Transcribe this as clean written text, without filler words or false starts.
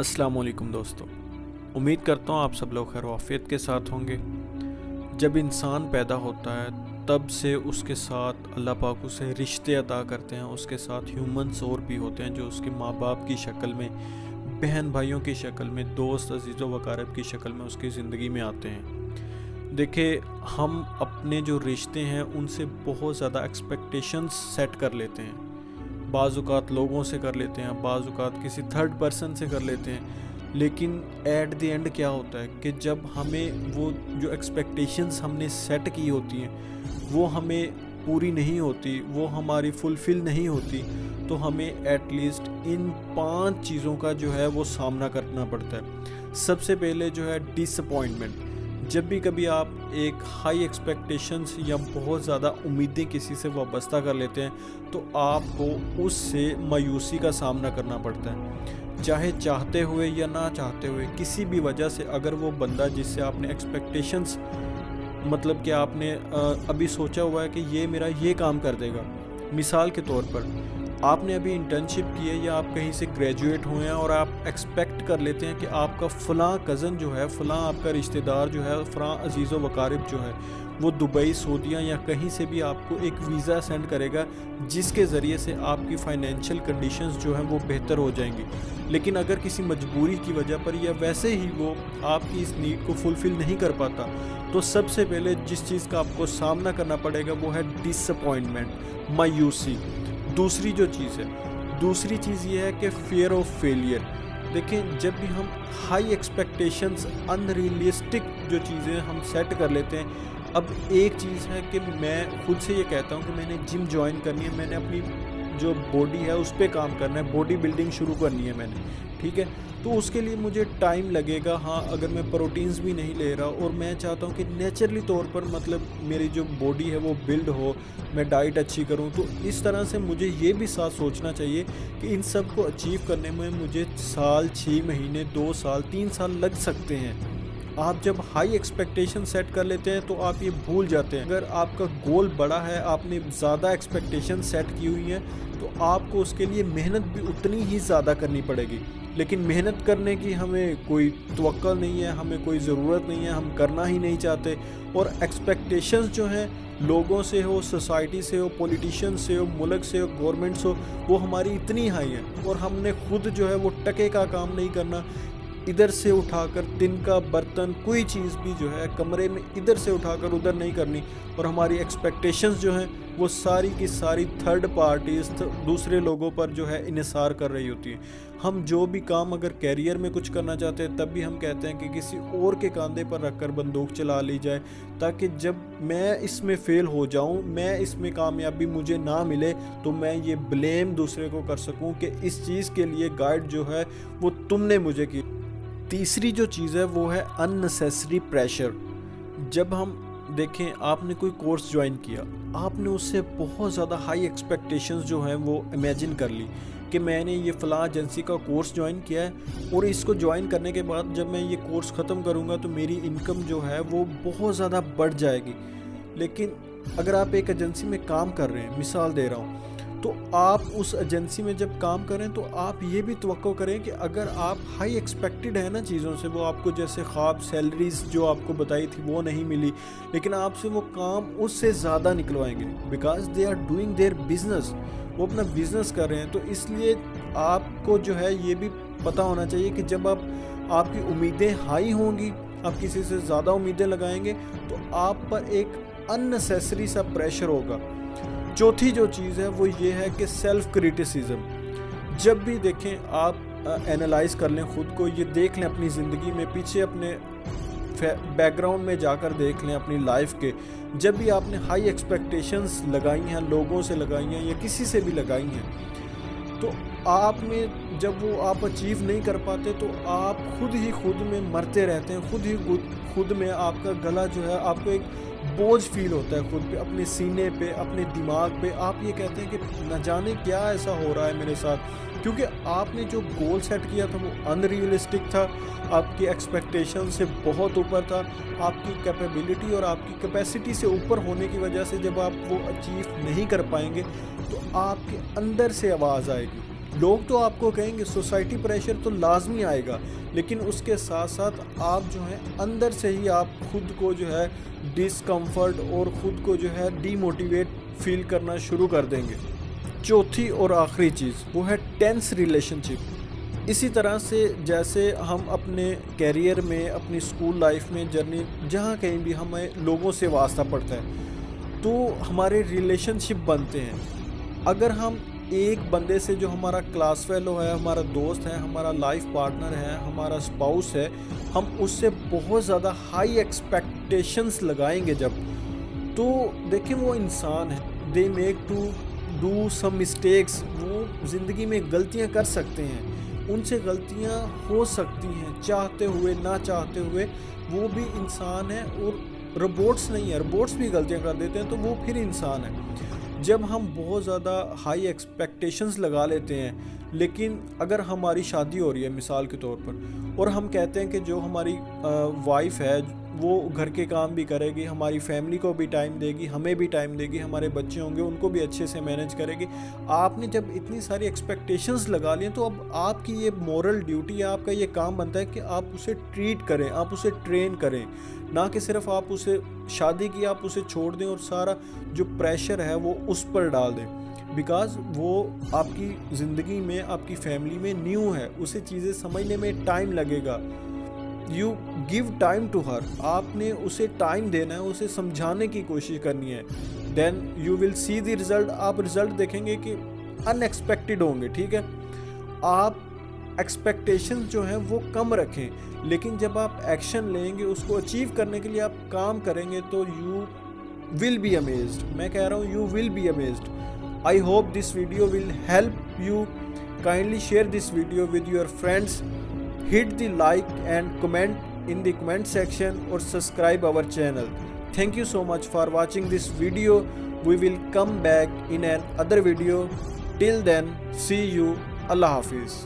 अस्सलाम वालेकुम दोस्तों। उम्मीद करता हूँ आप सब लोग खैर आफियत के साथ होंगे। जब इंसान पैदा होता है तब से उसके साथ अल्लाह पाक उसे रिश्ते अता करते हैं, उसके साथ ह्यूमंस और भी होते हैं जो उसके माँ बाप की शक्ल में, बहन भाइयों की शक्ल में, दोस्त अजीज़ व अकारब की शक्ल में उसकी ज़िंदगी में आते हैं। देखिए, हम अपने जो रिश्ते हैं उनसे बहुत ज़्यादा एक्सपेक्टेशंस सेट कर लेते हैं। बाज़-औक़ात लोगों से कर लेते हैं, बाज़-औक़ात किसी थर्ड पर्सन से कर लेते हैं। लेकिन एट द एंड क्या होता है कि जब हमें वो जो एक्सपेक्टेशंस हमने सेट की होती हैं वो हमें पूरी नहीं होती, वो हमारी फुलफ़िल नहीं होती, तो हमें एटलीस्ट इन 5 चीज़ों का जो है वो सामना करना पड़ता है। सबसे पहले जो है डिसअपॉइंटमेंट। जब भी कभी आप एक हाई एक्सपेक्टेशंस या बहुत ज़्यादा उम्मीदें किसी से वाबस्ता कर लेते हैं तो आपको उससे मायूसी का सामना करना पड़ता है। चाहे चाहते हुए या ना चाहते हुए, किसी भी वजह से अगर वो बंदा जिससे आपने एक्सपेक्टेशंस, मतलब कि आपने अभी सोचा हुआ है कि ये मेरा ये काम कर देगा। मिसाल के तौर पर आपने अभी इंटर्नशिप की है या आप कहीं से ग्रेजुएट हुए हैं और आप एक्सपेक्ट कर लेते हैं कि आपका फ़लाँ कज़न जो है, फ़लाँ आपका रिश्तेदार जो है, फ़लाँ अजीज़ व अकारिब जो है वो दुबई, सऊदीया या कहीं से भी आपको एक वीज़ा सेंड करेगा जिसके ज़रिए से आपकी फ़ाइनेंशियल कंडीशंस जो हैं वो बेहतर हो जाएंगी। लेकिन अगर किसी मजबूरी की वजह पर या वैसे ही वो आपकी इस नीड को फुलफ़िल नहीं कर पाता, तो सबसे पहले जिस चीज़ का आपको सामना करना पड़ेगा वो है डिसअपॉइंटमेंट, मायूसी। दूसरी चीज़ ये है कि फ़ियर ऑफ फेलियर। देखें, जब भी हम हाई एक्सपेक्टेशंस, अनरियलिस्टिक जो चीज़ें हम सेट कर लेते हैं। अब एक चीज़ है कि मैं खुद से ये कहता हूँ कि मैंने जिम ज्वाइन करनी है, मैंने अपनी जो बॉडी है उस पर काम करना है, बॉडी बिल्डिंग शुरू करनी है मैंने, ठीक है। तो उसके लिए मुझे टाइम लगेगा। हाँ, अगर मैं प्रोटीन्स भी नहीं ले रहा और मैं चाहता हूँ कि नेचुरली तौर पर मतलब मेरी जो बॉडी है वो बिल्ड हो, मैं डाइट अच्छी करूँ, तो इस तरह से मुझे ये भी साथ सोचना चाहिए कि इन सब को अचीव करने में मुझे साल, 6 महीने, 2 साल, 3 साल लग सकते हैं। आप जब हाई एक्सपेक्टेशन सेट कर लेते हैं तो आप ये भूल जाते हैं। अगर आपका गोल बड़ा है, आपने ज़्यादा एक्सपेक्टेशन सेट की हुई है, तो आपको उसके लिए मेहनत भी उतनी ही ज़्यादा करनी पड़ेगी। लेकिन मेहनत करने की हमें कोई तवक्कुल नहीं है, हमें कोई ज़रूरत नहीं है, हम करना ही नहीं चाहते। और एक्सपेक्टेशंस जो हैं लोगों से हो, सोसाइटी से हो, पॉलिटिशियन से हो, मुल्क से हो, गवर्नमेंट से हो, वो हमारी इतनी हाई है और हमने खुद जो है वो टके का काम नहीं करना। इधर से उठाकर तिनका बर्तन, कोई चीज़ भी जो है कमरे में इधर से उठाकर उधर नहीं करनी। और हमारी एक्सपेक्टेशंस जो हैं वो सारी की सारी थर्ड पार्टीज़, दूसरे लोगों पर जो है इन्हिसार कर रही होती हैं। हम जो भी काम अगर कैरियर में कुछ करना चाहते हैं तब भी हम कहते हैं कि किसी और के कंधे पर रखकर बंदूक चला ली जाए, ताकि जब मैं इसमें फ़ेल हो जाऊं, मैं इसमें कामयाबी मुझे ना मिले, तो मैं ये ब्लेम दूसरे को कर सकूं कि इस चीज़ के लिए गाइड जो है वो तुमने मुझे की। तीसरी जो चीज़ है वो है अननेसेसरी प्रेशर। जब हम देखें, आपने कोई कोर्स ज्वाइन किया, आपने उससे बहुत ज़्यादा हाई एक्सपेक्टेशंस जो हैं वो इमेजिन कर ली कि मैंने ये फ़लाँ एजेंसी का कोर्स ज्वाइन किया है और इसको ज्वाइन करने के बाद जब मैं ये कोर्स ख़त्म करूँगा तो मेरी इनकम जो है वो बहुत ज़्यादा बढ़ जाएगी। लेकिन अगर आप एक एजेंसी में काम कर रहे हैं, मिसाल दे रहा हूँ, तो आप उस एजेंसी में जब काम करें तो आप ये भी तवक्को करें कि अगर आप हाई एक्सपेक्टेड है ना चीज़ों से, वो आपको जैसे ख्वाब सैलरीज जो आपको बताई थी वो नहीं मिली, लेकिन आपसे वो काम उससे ज़्यादा निकलवाएंगे because they are doing their business. वो अपना बिजनेस कर रहे हैं। तो इसलिए आपको जो है ये भी पता होना चाहिए कि जब आपकी उम्मीदें हाई होंगी, आप किसी से ज़्यादा उम्मीदें लगाएंगे तो आप पर एक अननेसेसरी सा प्रेशर होगा। चौथी जो चीज़ है वो ये है कि सेल्फ क्रिटिसिज्म। जब भी देखें, आप एनालाइज कर लें खुद को, ये देख लें अपनी ज़िंदगी में पीछे, अपने बैकग्राउंड में जाकर देख लें अपनी लाइफ के। जब भी आपने हाई एक्सपेक्टेशंस लगाई हैं, लोगों से लगाई हैं या किसी से भी लगाई हैं, तो आप में जब वो आप अचीव नहीं कर पाते तो आप खुद में मरते रहते हैं। खुद में आपका गला जो है, आपको एक बोझ फील होता है खुद पे, अपने सीने पे, अपने दिमाग पे। आप ये कहते हैं कि न जाने क्या ऐसा हो रहा है मेरे साथ, क्योंकि आपने जो गोल सेट किया था वो अनरियलिस्टिक था, आपकी एक्सपेक्टेशन से बहुत ऊपर था। आपकी कैपेबिलिटी और आपकी कैपेसिटी से ऊपर होने की वजह से जब आप वो अचीव नहीं कर पाएंगे तो आपके अंदर से आवाज़ आएगी लोग तो आपको कहेंगे, सोसाइटी प्रेशर तो लाजमी आएगा, लेकिन उसके साथ साथ आप जो है अंदर से ही आप खुद को जो है डिसकम्फर्ट और ख़ुद को जो है डीमोटिवेट फील करना शुरू कर देंगे। चौथी और आखिरी चीज़ वो है टेंस रिलेशनशिप। इसी तरह से जैसे हम अपने कैरियर में, अपनी स्कूल लाइफ में, जर्नी जहाँ कहीं भी हमें लोगों से वास्ता पड़ता है तो हमारे रिलेशनशिप बनते हैं। अगर हम एक बंदे से जो हमारा क्लास फेलो है, हमारा दोस्त है, हमारा लाइफ पार्टनर है, हमारा स्पाउस है, हम उससे बहुत ज़्यादा हाई एक्सपेक्टेशंस लगाएंगे जब, तो देखिए वो इंसान है, they make to do some mistakes, वो ज़िंदगी में गलतियां कर सकते हैं, उनसे गलतियां हो सकती हैं चाहते हुए ना चाहते हुए, वो भी इंसान है और रोबोट्स नहीं है, रोबोट्स भी गलतियां कर देते हैं तो वो फिर इंसान है। जब हम बहुत ज़्यादा हाई एक्सपेक्टेशंस लगा लेते हैं, लेकिन अगर हमारी शादी हो रही है मिसाल के तौर पर और हम कहते हैं कि जो हमारी वाइफ है वो घर के काम भी करेगी, हमारी फैमिली को भी टाइम देगी, हमें भी टाइम देगी, हमारे बच्चे होंगे उनको भी अच्छे से मैनेज करेगी, आपने जब इतनी सारी एक्सपेक्टेशंस लगा लिए तो अब आपकी ये मॉरल ड्यूटी है, आपका ये काम बनता है कि आप उसे ट्रीट करें, आप उसे ट्रेन करें, ना कि सिर्फ आप उसे शादी की आप उसे छोड़ दें और सारा जो प्रेशर है वो उस पर डाल दें, बिकॉज़ वो आपकी ज़िंदगी में, आपकी फैमिली में न्यू है, उसे चीज़ें समझने में टाइम लगेगा। You give time to her, आपने उसे टाइम देना है, उसे समझाने की कोशिश करनी है, then you will see the result. आप रिज़ल्ट देखेंगे कि अनएक्सपेक्टेड होंगे, ठीक है। आप एक्सपेक्टेशंस जो हैं वो कम रखें, लेकिन जब आप एक्शन लेंगे, उसको अचीव करने के लिए आप काम करेंगे तो यू विल बी अमेज्ड। मैं कह रहा हूँ you will be amazed. I hope this video will help you. Kindly share this video with your friends, hit the like and comment in the comment section or subscribe our channel. Thank you so much for watching this video. We will come back in another video. Till then, see you. Allah Hafiz.